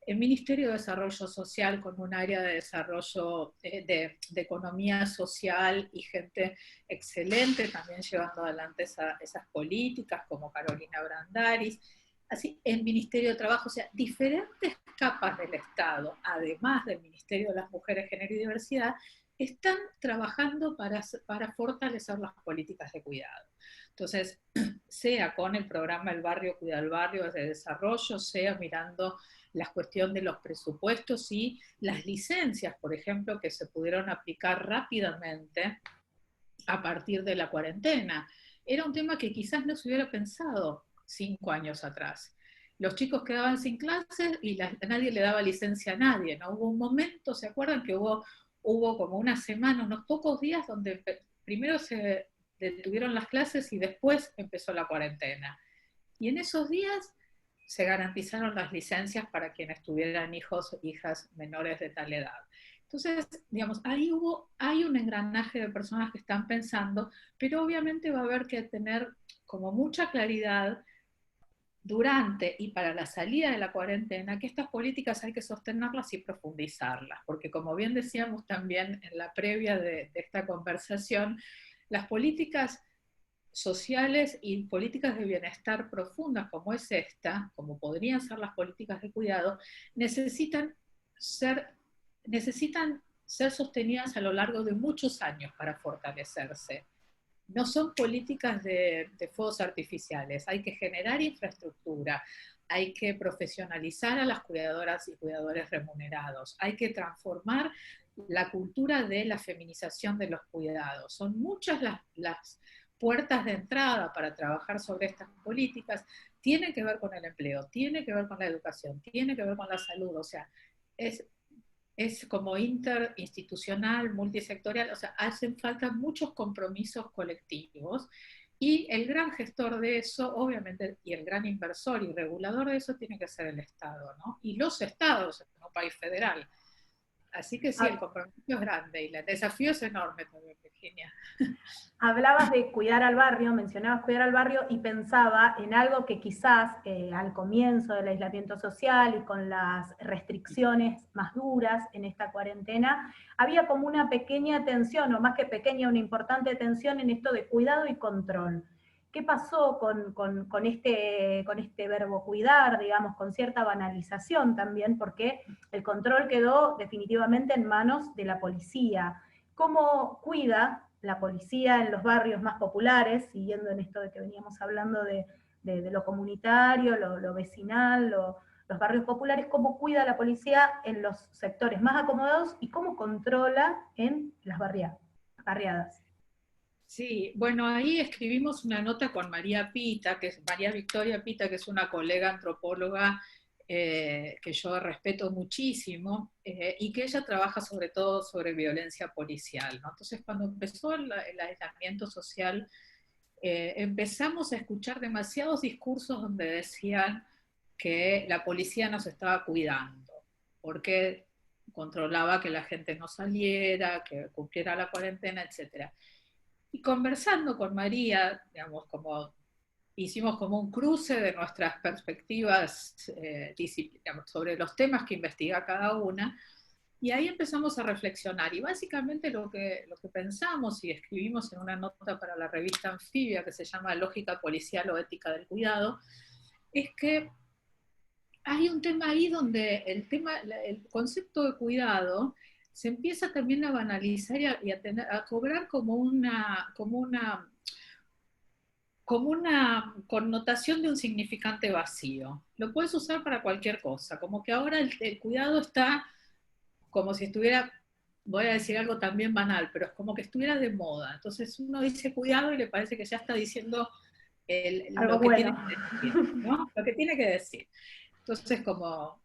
el Ministerio de Desarrollo Social con un área de desarrollo de economía social y gente excelente también llevando adelante esas políticas como Carolina Brandaris, así el Ministerio de Trabajo, o sea, diferentes capas del Estado, además del Ministerio de las Mujeres, Género y Diversidad, están trabajando para fortalecer las políticas de cuidado. Entonces, sea con el programa El Barrio Cuida el Barrio de desarrollo, sea mirando la cuestión de los presupuestos y las licencias, por ejemplo, que se pudieron aplicar rápidamente a partir de la cuarentena. Era un tema que quizás no se hubiera pensado 5 años atrás. Los chicos quedaban sin clases y nadie le daba licencia a nadie, ¿no? Hubo un momento, ¿se acuerdan que hubo como una semana, unos pocos días, donde primero se detuvieron las clases y después empezó la cuarentena? Y en esos días se garantizaron las licencias para quienes tuvieran hijos o hijas menores de tal edad. Entonces, digamos, hay un engranaje de personas que están pensando, pero obviamente va a haber que tener como mucha claridad durante y para la salida de la cuarentena, que estas políticas hay que sostenerlas y profundizarlas, porque como bien decíamos también en la previa de esta conversación, las políticas sociales y políticas de bienestar profundas como es esta, como podrían ser las políticas de cuidado, necesitan ser sostenidas a lo largo de muchos años para fortalecerse. No son políticas de fuegos artificiales, hay que generar infraestructura, hay que profesionalizar a las cuidadoras y cuidadores remunerados, hay que transformar la cultura de la feminización de los cuidados. Son muchas las puertas de entrada para trabajar sobre estas políticas. Tiene que ver con el empleo, tiene que ver con la educación, tiene que ver con la salud, o sea, es como interinstitucional, multisectorial, o sea, hacen falta muchos compromisos colectivos y el gran gestor de eso, obviamente, y el gran inversor y regulador de eso tiene que ser el Estado, ¿no? Y los estados en un país federal. Así que sí, el compromiso es grande y el desafío es enorme también, Virginia. Hablabas de cuidar al barrio, mencionabas cuidar al barrio y pensaba en algo que quizás al comienzo del aislamiento social y con las restricciones más duras en esta cuarentena, había como una pequeña tensión, o más que pequeña, una importante tensión en esto de cuidado y control. ¿Qué pasó con este verbo cuidar, digamos, con cierta banalización también? Porque el control quedó definitivamente en manos de la policía. ¿Cómo cuida la policía en los barrios más populares, siguiendo en esto de que veníamos hablando de lo comunitario, lo vecinal, los barrios populares, cómo cuida la policía en los sectores más acomodados y cómo controla en las barriadas? Sí, bueno, ahí escribimos una nota con María Pita, que es María Victoria Pita, que es una colega antropóloga que yo respeto muchísimo, y que ella trabaja sobre todo sobre violencia policial, ¿no? Entonces, cuando empezó el aislamiento social, empezamos a escuchar demasiados discursos donde decían que la policía nos estaba cuidando, porque controlaba que la gente no saliera, que cumpliera la cuarentena, etc. Y conversando con María, digamos, como hicimos como un cruce de nuestras perspectivas digamos, sobre los temas que investiga cada una, Y ahí empezamos a reflexionar, y básicamente lo que pensamos y escribimos en una nota para la revista Anfibia, que se llama Lógica Policial o Ética del Cuidado, es que hay un tema ahí donde el concepto de cuidado se empieza también a banalizar y a cobrar como una connotación de un significante vacío. Lo puedes usar para cualquier cosa, como que ahora el cuidado está como si estuviera, voy a decir algo también banal, pero es como que estuviera de moda. Entonces uno dice cuidado y le parece que ya está diciendo Algo lo que bueno. tiene que decir, ¿no? Lo que tiene que decir. Entonces, como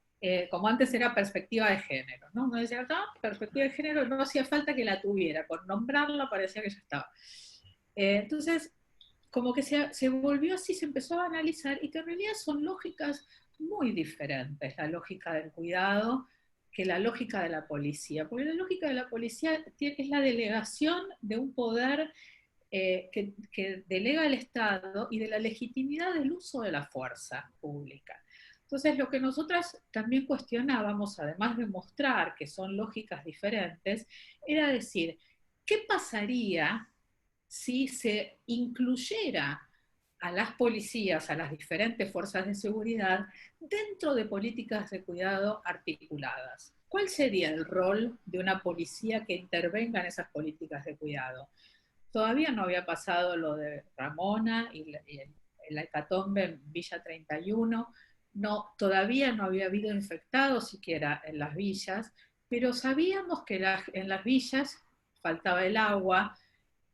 antes era perspectiva de género, ¿no? Uno decía, no, perspectiva de género no hacía falta que la tuviera, con nombrarla parecía que ya estaba. Entonces, como que se volvió así, se empezó a analizar, y que en realidad son lógicas muy diferentes, la lógica del cuidado que la lógica de la policía, porque la lógica de la policía es la delegación de un poder que delega el Estado y de la legitimidad del uso de la fuerza pública. Entonces, lo que nosotras también cuestionábamos, además de mostrar que son lógicas diferentes, era decir, ¿qué pasaría si se incluyera a las policías, a las diferentes fuerzas de seguridad, dentro de políticas de cuidado articuladas? ¿Cuál sería el rol de una policía que intervenga en esas políticas de cuidado? Todavía no había pasado lo de Ramona y la hecatombe en Villa 31, todavía no había habido infectados siquiera en las villas, pero sabíamos que en las villas faltaba el agua,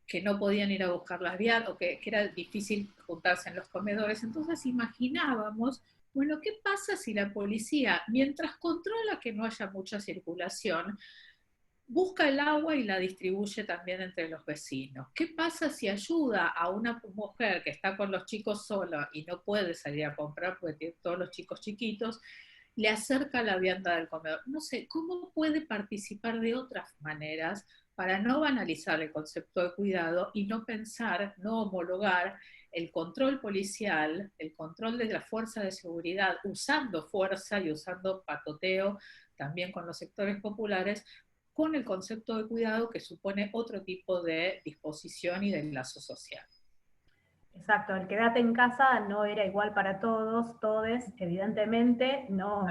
que no podían ir a buscar las viandas, o que era difícil juntarse en los comedores. Entonces imaginábamos, bueno, ¿qué pasa si la policía, mientras controla que no haya mucha circulación, busca el agua y la distribuye también entre los vecinos? ¿Qué pasa si ayuda a una mujer que está con los chicos sola y no puede salir a comprar porque tiene todos los chicos chiquitos, le acerca la vianda del comedor? No sé, ¿cómo puede participar de otras maneras para no banalizar el concepto de cuidado y no pensar, no homologar el control policial, el control de la fuerza de seguridad, usando fuerza y usando patoteo también con los sectores populares, con el concepto de cuidado que supone otro tipo de disposición y de lazo social? Exacto, el quédate en casa no era igual para todos, todes, evidentemente, no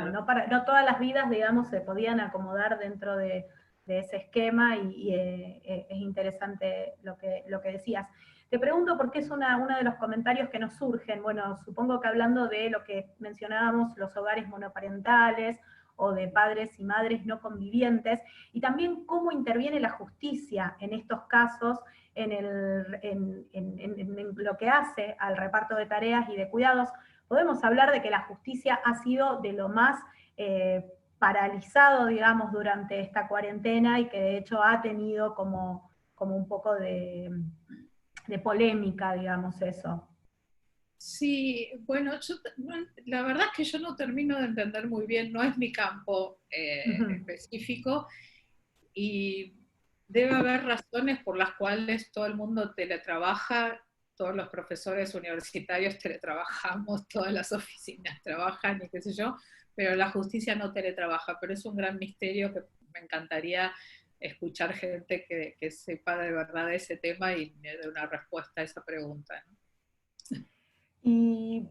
todas las vidas, digamos, se podían acomodar dentro de ese esquema, y es interesante lo que decías. Te pregunto porque es uno de los comentarios que nos surgen. Bueno, supongo que hablando de lo que mencionábamos, los hogares monoparentales, o de padres y madres no convivientes, y también cómo interviene la justicia en estos casos, en lo que hace al reparto de tareas y de cuidados. Podemos hablar de que la justicia ha sido de lo más paralizado, digamos, durante esta cuarentena, y que de hecho ha tenido como un poco de polémica, digamos, eso. Sí, bueno, la verdad es que yo no termino de entender muy bien, no es mi campo específico, y debe haber razones por las cuales todo el mundo teletrabaja, todos los profesores universitarios teletrabajamos, todas las oficinas trabajan y qué sé yo, pero la justicia no teletrabaja, pero es un gran misterio que me encantaría escuchar gente que sepa de verdad de ese tema y me dé una respuesta a esa pregunta, ¿no? Y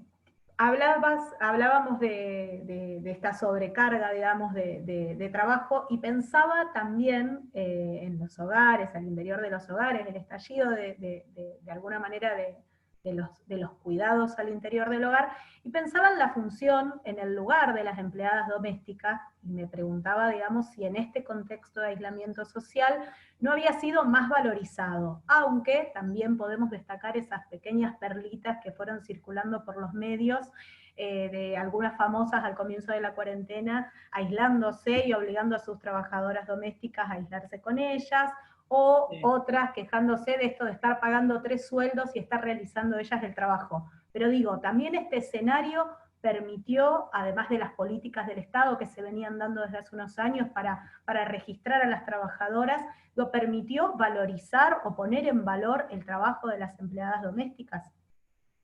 hablábamos de esta sobrecarga, digamos, de trabajo, y pensaba también en los hogares, al interior de los hogares, el estallido de alguna manera de los cuidados al interior del hogar, y pensaba en la función, en el lugar de las empleadas domésticas, y me preguntaba, digamos, si en este contexto de aislamiento social no había sido más valorizado, aunque también podemos destacar esas pequeñas perlitas que fueron circulando por los medios, de algunas famosas al comienzo de la cuarentena, aislándose y obligando a sus trabajadoras domésticas a aislarse con ellas, o sí, otras quejándose de esto de estar pagando 3 sueldos y estar realizando ellas el trabajo. Pero digo, también este escenario permitió, además de las políticas del Estado que se venían dando desde hace unos años para registrar a las trabajadoras, lo permitió valorizar o poner en valor el trabajo de las empleadas domésticas.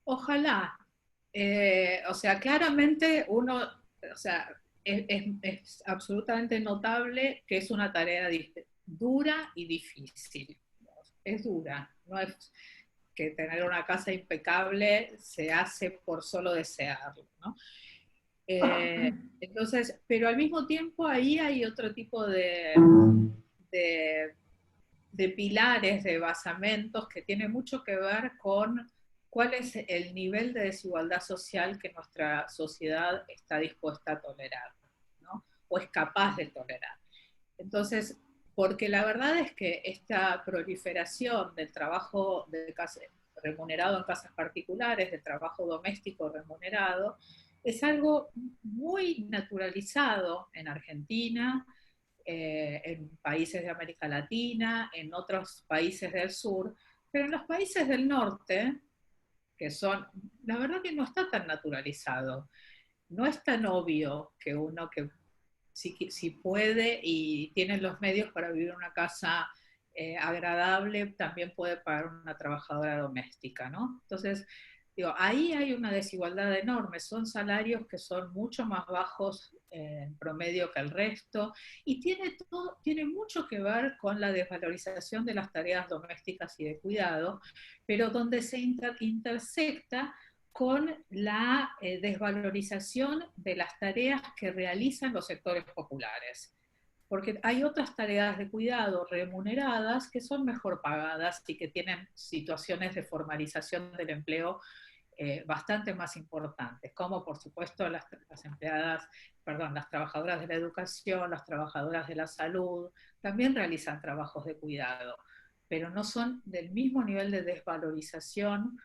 Ojalá. O sea, claramente uno, o sea, es absolutamente notable que es una tarea dura y difícil. Es dura, no es que tener una casa impecable se hace por solo desearlo, ¿no? Entonces, pero al mismo tiempo ahí hay otro tipo de, de pilares, de basamentos que tienen mucho que ver con cuál es el nivel de desigualdad social que nuestra sociedad está dispuesta a tolerar, ¿no? O es capaz de tolerar. Entonces, porque la verdad es que esta proliferación del trabajo remunerado en casas particulares, de trabajo doméstico remunerado, es algo muy naturalizado en Argentina, en países de América Latina, en otros países del sur, pero en los países del norte, que son, la verdad que no está tan naturalizado, no es tan obvio que uno que si puede y tiene los medios para vivir en una casa agradable, también puede pagar una trabajadora doméstica, ¿no? Entonces, digo, ahí hay una desigualdad enorme, son salarios que son mucho más bajos en promedio que el resto, y tiene mucho que ver con la desvalorización de las tareas domésticas y de cuidado, pero donde se intersecta con la desvalorización de las tareas que realizan los sectores populares. Porque hay otras tareas de cuidado remuneradas que son mejor pagadas y que tienen situaciones de formalización del empleo bastante más importantes, como por supuesto las empleadas, perdón, las trabajadoras de la educación, las trabajadoras de la salud, también realizan trabajos de cuidado, pero no son del mismo nivel de desvalorización,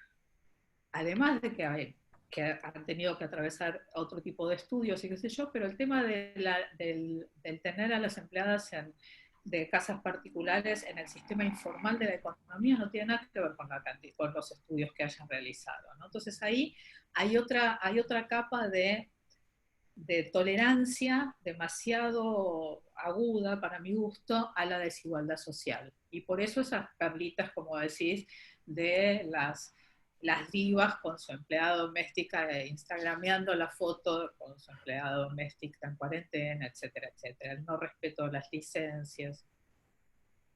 además de que han tenido que atravesar otro tipo de estudios y qué sé yo, pero el tema del tener a las empleadas de casas particulares en el sistema informal de la economía no tiene nada que ver con los estudios que hayan realizado, ¿no? Entonces ahí hay otra capa de tolerancia demasiado aguda, para mi gusto, a la desigualdad social. Y por eso esas perlitas, como decís, de las divas con su empleada doméstica, instagrameando la foto con su empleada doméstica en cuarentena, etcétera, etcétera. El no respeto a las licencias,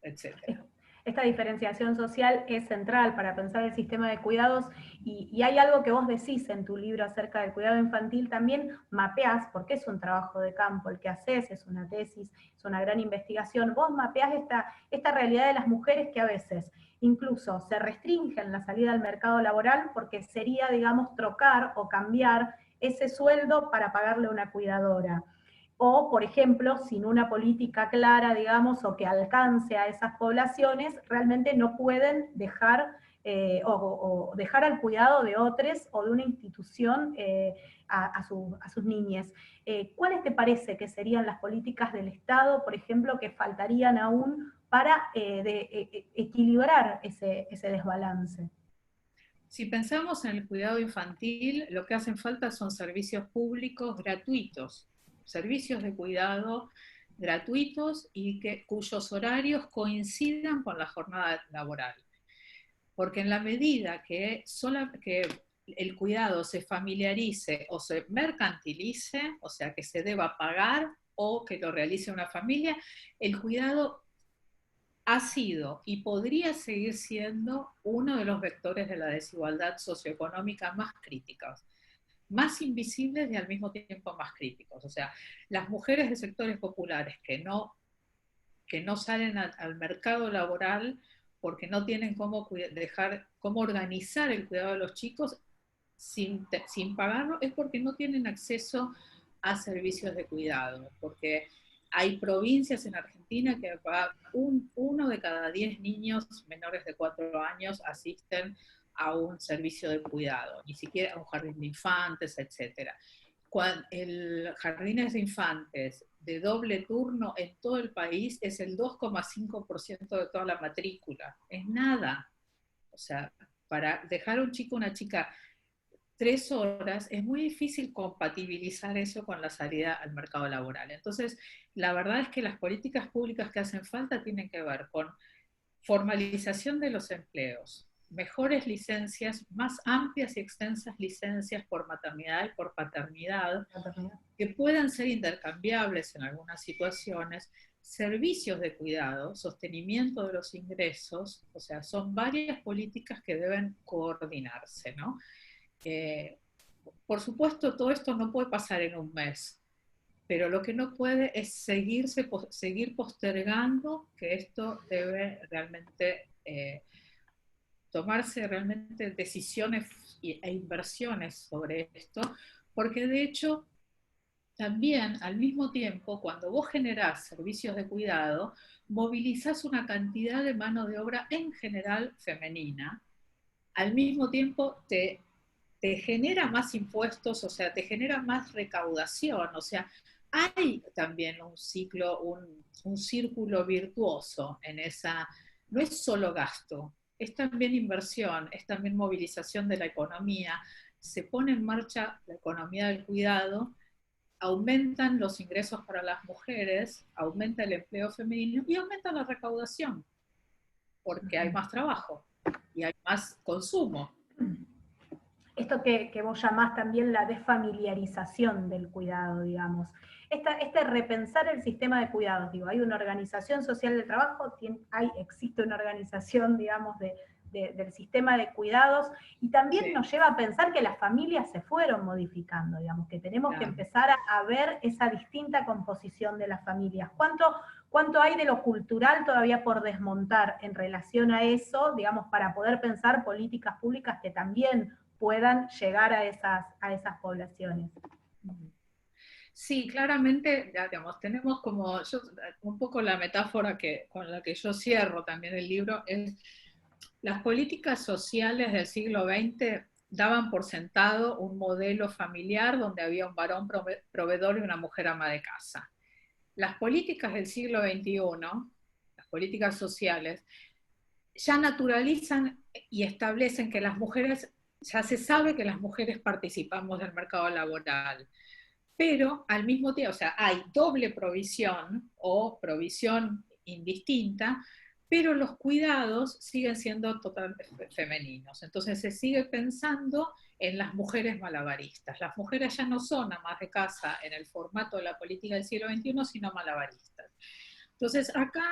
etcétera. Esta diferenciación social es central para pensar el sistema de cuidados y hay algo que vos decís en tu libro acerca del cuidado infantil, también mapeás, porque es un trabajo de campo, el que haces es una tesis, es una gran investigación, vos mapeás esta realidad de las mujeres que a veces incluso se restringen la salida al mercado laboral porque sería, digamos, trocar o cambiar ese sueldo para pagarle a una cuidadora. O, por ejemplo, sin una política clara, digamos, o que alcance a esas poblaciones, realmente no pueden dejar o dejar al cuidado de otros o de una institución a sus niñes. ¿Cuáles te parece que serían las políticas del Estado, por ejemplo, que faltarían aún para equilibrar ese desbalance? Si pensamos en el cuidado infantil, lo que hacen falta son servicios públicos gratuitos, servicios de cuidado gratuitos y cuyos horarios coincidan con la jornada laboral. Porque en la medida que el cuidado se familiarice o se mercantilice, o sea, que se deba pagar o que lo realice una familia, el cuidado ha sido y podría seguir siendo uno de los vectores de la desigualdad socioeconómica más críticas, más invisibles y al mismo tiempo más críticos. O sea, las mujeres de sectores populares que no salen al mercado laboral porque no tienen cómo organizar el cuidado de los chicos sin pagarlo, es porque no tienen acceso a servicios de cuidado, porque hay provincias en Argentina que uno de cada 10 niños menores de 4 años asisten a un servicio de cuidado, ni siquiera a un jardín de infantes, etc. El jardines de infantes de doble turno en todo el país es el 2,5% de toda la matrícula. Es nada. O sea, para dejar a un chico o una chica 3 horas, es muy difícil compatibilizar eso con la salida al mercado laboral. Entonces, la verdad es que las políticas públicas que hacen falta tienen que ver con formalización de los empleos, mejores licencias, más amplias y extensas licencias por maternidad y por paternidad, que puedan ser intercambiables en algunas situaciones, servicios de cuidado, sostenimiento de los ingresos, o sea, son varias políticas que deben coordinarse, ¿no? Por supuesto, todo esto no puede pasar en un mes, pero lo que no puede es seguir postergando, que esto debe realmente tomarse realmente decisiones e inversiones sobre esto, porque de hecho también al mismo tiempo, cuando vos generás servicios de cuidado, movilizás una cantidad de mano de obra en general femenina, al mismo tiempo te genera más impuestos, o sea, te genera más recaudación, o sea, hay también un ciclo, un círculo virtuoso en esa, no es solo gasto, es también inversión, es también movilización de la economía, se pone en marcha la economía del cuidado, aumentan los ingresos para las mujeres, aumenta el empleo femenino y aumenta la recaudación, porque hay más trabajo y hay más consumo. Esto que vos llamás también la desfamiliarización del cuidado, digamos. Este repensar el sistema de cuidados, digo, hay una organización social del trabajo, existe una organización, digamos, del sistema de cuidados, y también nos lleva a pensar que las familias se fueron modificando, digamos, que tenemos que empezar a ver esa distinta composición de las familias. ¿Cuánto hay de lo cultural todavía por desmontar en relación a eso, digamos, para poder pensar políticas públicas que también puedan llegar a esas poblaciones? Sí, claramente, ya, digamos, tenemos como, un poco la metáfora con la que yo cierro también el libro, es las políticas sociales del siglo XX daban por sentado un modelo familiar donde había un varón proveedor y una mujer ama de casa. Las políticas del siglo XXI, las políticas sociales, ya naturalizan y establecen que las mujeres, ya se sabe que las mujeres participamos del mercado laboral, pero al mismo tiempo, o sea, hay doble provisión o provisión indistinta, pero los cuidados siguen siendo totalmente femeninos. Entonces se sigue pensando en las mujeres malabaristas. Las mujeres ya no son amas de casa en el formato de la política del siglo XXI, sino malabaristas. Entonces acá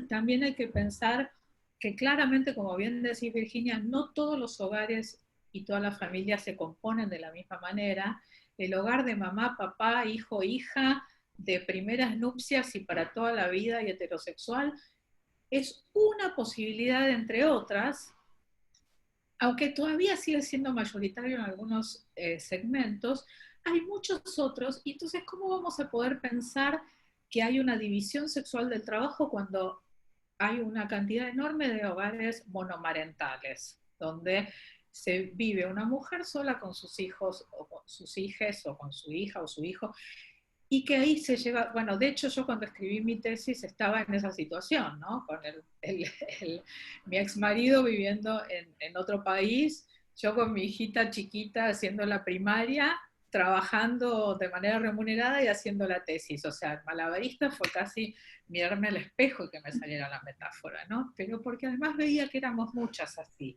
también hay que pensar que claramente, como bien decís Virginia, no todos los hogares y todas las familias se componen de la misma manera. El hogar de mamá, papá, hijo, hija, de primeras nupcias y para toda la vida y heterosexual, es una posibilidad entre otras, aunque todavía sigue siendo mayoritario en algunos segmentos, hay muchos otros, y entonces ¿cómo vamos a poder pensar que hay una división sexual del trabajo cuando hay una cantidad enorme de hogares monomarentales, donde se vive una mujer sola con sus hijos, o con sus hijes, o con su hija o su hijo, y que ahí se llega, bueno, de hecho yo cuando escribí mi tesis estaba en esa situación, ¿no? Con mi ex marido viviendo en otro país, yo con mi hijita chiquita haciendo la primaria, trabajando de manera remunerada y haciendo la tesis. O sea, el malabarista fue casi mirarme al espejo y que me saliera la metáfora, ¿no? Pero porque además veía que éramos muchas así.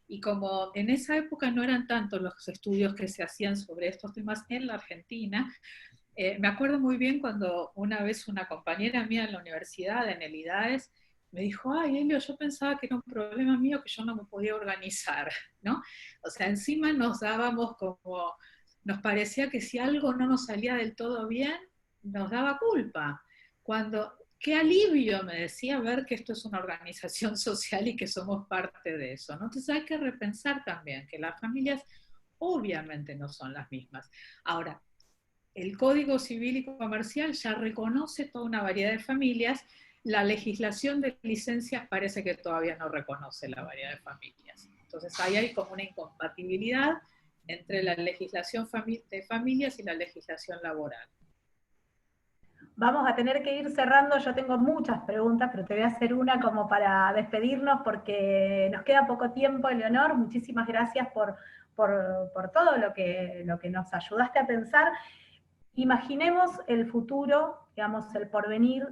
Y como en esa época no eran tantos los estudios que se hacían sobre estos temas en la Argentina, me acuerdo muy bien cuando una vez una compañera mía en la universidad, en el IDAES, me dijo, ay, Elio, yo pensaba que era un problema mío que yo no me podía organizar, ¿no? O sea, encima nos dábamos como, nos parecía que si algo no nos salía del todo bien, nos daba culpa. Cuando, qué alivio, me decía, ver que esto es una organización social y que somos parte de eso, ¿no? Entonces hay que repensar también que las familias obviamente no son las mismas. Ahora, el Código Civil y Comercial ya reconoce toda una variedad de familias, la legislación de licencias parece que todavía no reconoce la variedad de familias. Entonces ahí hay como una incompatibilidad entre la legislación de familias y la legislación laboral. Vamos a tener que ir cerrando, yo tengo muchas preguntas, pero te voy a hacer una como para despedirnos porque nos queda poco tiempo, Eleonor. Muchísimas gracias por todo lo que nos ayudaste a pensar. Imaginemos el futuro, digamos, el porvenir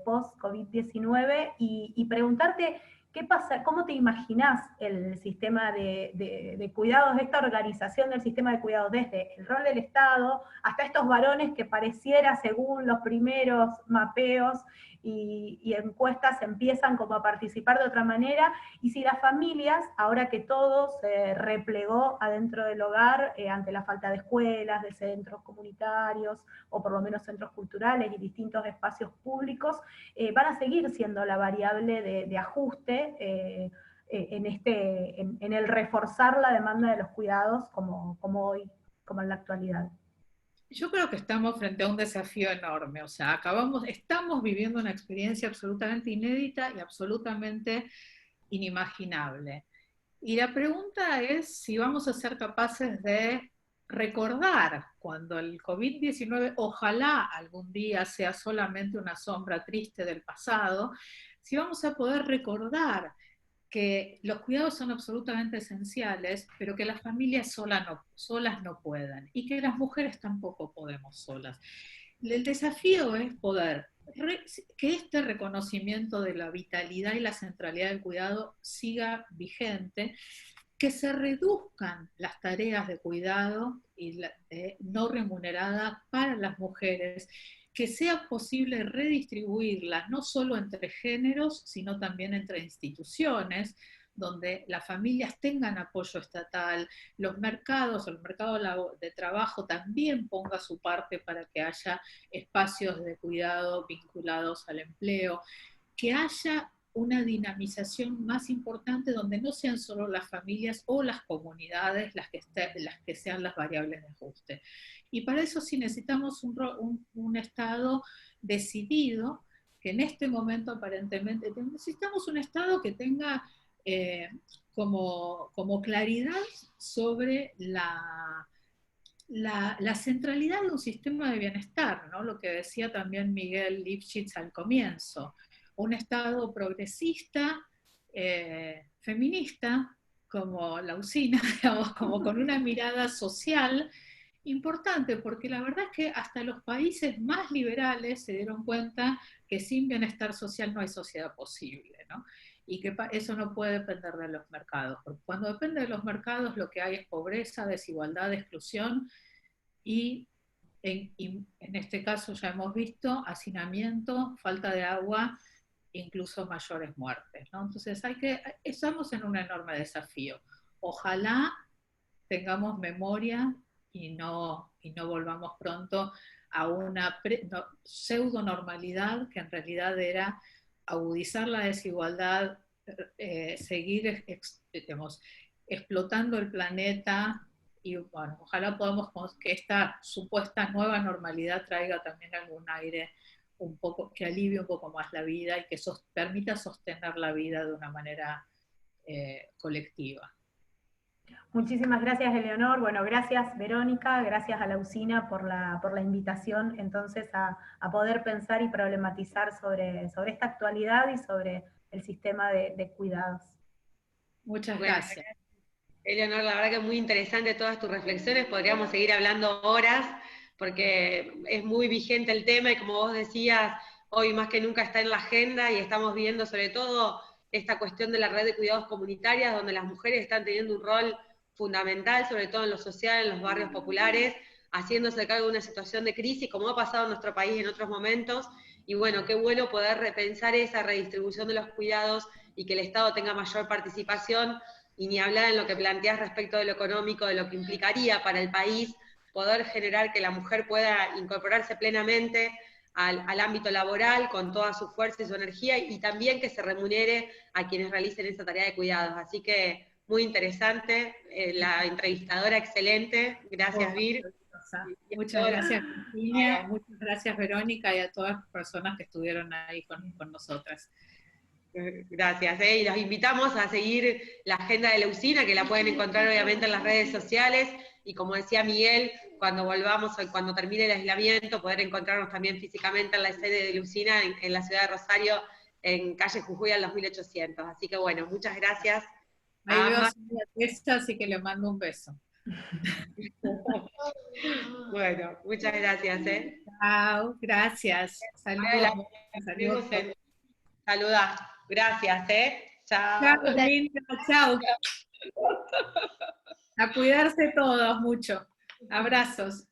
post-COVID-19 y preguntarte ¿qué pasa? ¿Cómo te imaginás el sistema de cuidados, esta organización del sistema de cuidados, desde el rol del Estado hasta estos varones que pareciera, según los primeros mapeos y encuestas, empiezan como a participar de otra manera, y si las familias, ahora que todo se replegó adentro del hogar ante la falta de escuelas, de centros comunitarios, o por lo menos centros culturales y distintos espacios públicos, van a seguir siendo la variable de ajuste en el reforzar la demanda de los cuidados como hoy, como en la actualidad. Yo creo que estamos frente a un desafío enorme, o sea, estamos viviendo una experiencia absolutamente inédita y absolutamente inimaginable. Y la pregunta es si vamos a ser capaces de recordar cuando el COVID-19 ojalá algún día sea solamente una sombra triste del pasado, si vamos a poder recordar que los cuidados son absolutamente esenciales, pero que las familias solas no pueden, y que las mujeres tampoco podemos solas. El desafío es poder que este reconocimiento de la vitalidad y la centralidad del cuidado siga vigente, que se reduzcan las tareas de cuidado y no remuneradas para las mujeres, que sea posible redistribuirlas no solo entre géneros, sino también entre instituciones, donde las familias tengan apoyo estatal, los mercados, el mercado de trabajo también ponga su parte para que haya espacios de cuidado vinculados al empleo, que haya una dinamización más importante donde no sean solo las familias o las comunidades las que sean las variables de ajuste. Y para eso sí necesitamos un Estado decidido, que en este momento aparentemente necesitamos un Estado que tenga como claridad sobre la centralidad de un sistema de bienestar, ¿no? Lo que decía también Miguel Lifshitz al comienzo. Un Estado progresista, feminista, como la usina, digamos, como con una mirada social importante, porque la verdad es que hasta los países más liberales se dieron cuenta que sin bienestar social no hay sociedad posible, ¿no? Y que eso no puede depender de los mercados, porque cuando depende de los mercados lo que hay es pobreza, desigualdad, exclusión y en este caso ya hemos visto hacinamiento, falta de agua, incluso mayores muertes, ¿no? Entonces estamos en un enorme desafío. Ojalá tengamos memoria y no volvamos pronto a una pseudo normalidad que en realidad era agudizar la desigualdad, seguir explotando el planeta, y bueno, ojalá podamos que esta supuesta nueva normalidad traiga también algún aire un poco, que alivie un poco más la vida y que permita sostener la vida de una manera colectiva. Muchísimas gracias, Eleonor. Bueno, gracias, Verónica, gracias a la usina por la invitación, entonces, a poder pensar y problematizar sobre esta actualidad y sobre el sistema de cuidados. Muchas gracias. Eleonor, la verdad que es muy interesante todas tus reflexiones, podríamos seguir hablando horas, porque es muy vigente el tema, y como vos decías, hoy más que nunca está en la agenda, y estamos viendo sobre todo esta cuestión de la red de cuidados comunitarias, donde las mujeres están teniendo un rol fundamental, sobre todo en lo social, en los barrios populares, haciéndose cargo de una situación de crisis, como ha pasado en nuestro país en otros momentos, y bueno, qué bueno poder repensar esa redistribución de los cuidados y que el Estado tenga mayor participación, y ni hablar en lo que planteás respecto de lo económico, de lo que implicaría para el país poder generar que la mujer pueda incorporarse plenamente al ámbito laboral con toda su fuerza y su energía, y también que se remunere a quienes realicen esa tarea de cuidados. Así que muy interesante, la entrevistadora excelente, gracias Vir. Muchas gracias Virginia, muchas gracias Verónica y a todas las personas que estuvieron ahí con nosotras. Gracias, y los invitamos a seguir la agenda de la usina, que la pueden encontrar obviamente en las redes sociales, y como decía Miguel, cuando volvamos, cuando termine el aislamiento, poder encontrarnos también físicamente en la sede de la usina en la ciudad de Rosario, en calle Jujuy al 2800. Así que bueno, muchas gracias. Ahí veo a Silvia, así que le mando un beso. Bueno, muchas gracias. Chao, gracias. Saludos. Saludá. Gracias. Chao. Chao, linda, chao. A cuidarse todos mucho. Abrazos.